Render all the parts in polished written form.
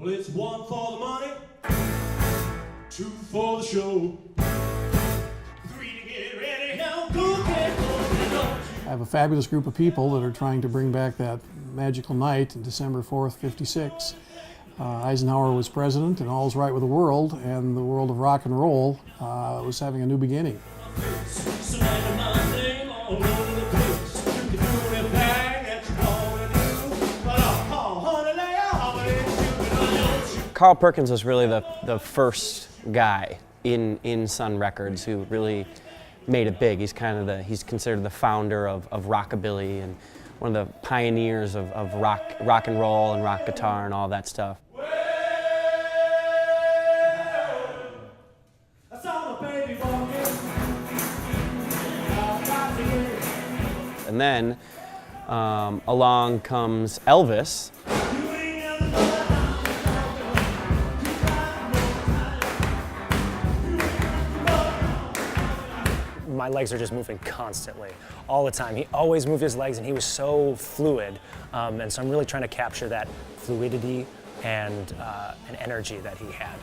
Well, it's 1 for the money, 2 for the show, 3 to get ready. Now go get on. I have a fabulous group of people that are trying to bring back that magical night, December 4th, '56. Eisenhower was president, and all's right with the world, and the world of rock and roll was having a new beginning. Carl Perkins was really the first guy in Sun Records who really made it big. He's considered the founder of rockabilly and one of the pioneers of rock and roll and rock guitar and all that stuff. And then along comes Elvis. My legs are just moving constantly, all the time. He always moved his legs, and he was so fluid. And so I'm really trying to capture that fluidity and energy that he had.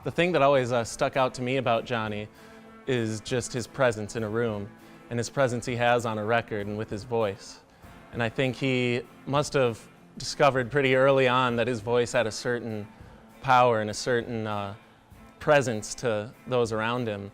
The thing that always stuck out to me about Johnny is just his presence in a room, and his presence he has on a record and with his voice. And I think he must have discovered pretty early on that his voice had a certain power and a certain presence to those around him.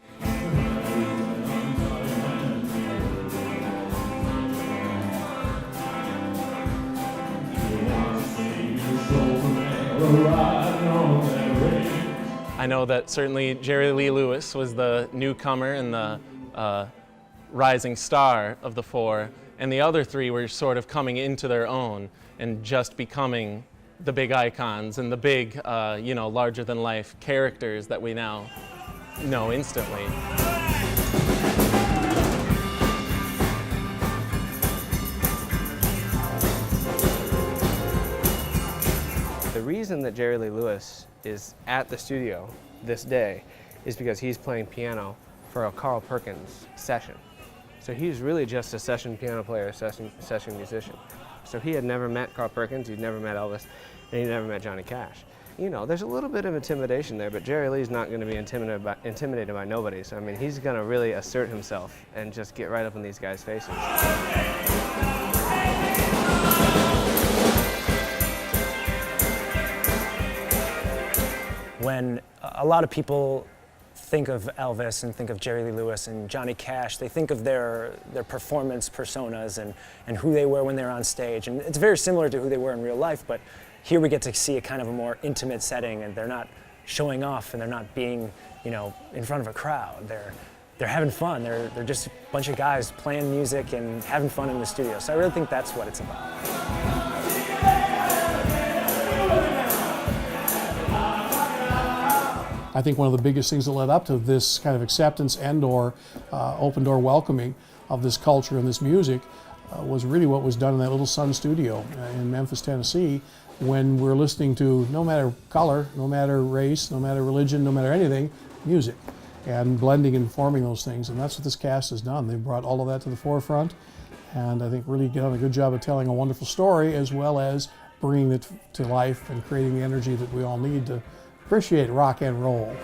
I know that certainly Jerry Lee Lewis was the newcomer and the rising star of the four, and the other three were sort of coming into their own and just becoming the big icons and the big, larger-than-life characters that we now know instantly. The reason that Jerry Lee Lewis is at the studio this day is because he's playing piano for a Carl Perkins session. So he's really just a session piano player, session musician. So he had never met Carl Perkins, he'd never met Elvis, and he'd never met Johnny Cash. You know, there's a little bit of intimidation there, but Jerry Lee's not going to be intimidated by nobody. So I mean, he's going to really assert himself and just get right up in these guys' faces. When a lot of people think of Elvis and think of Jerry Lee Lewis and Johnny Cash, they think of their performance personas and who they were when they're on stage. And it's very similar to who they were in real life, but here we get to see a kind of a more intimate setting, and they're not showing off and they're not being, in front of a crowd. They're having fun. They're just a bunch of guys playing music and having fun in the studio. So I really think that's what it's about. I think one of the biggest things that led up to this kind of acceptance and/or open door welcoming of this culture and this music was really what was done in that little Sun studio in Memphis, Tennessee, when we're listening to, no matter color, no matter race, no matter religion, no matter anything, music, and blending and forming those things. And that's what this cast has done. They've brought all of that to the forefront, and I think really done a good job of telling a wonderful story, as well as bringing it to life and creating the energy that we all need to appreciate rock and roll.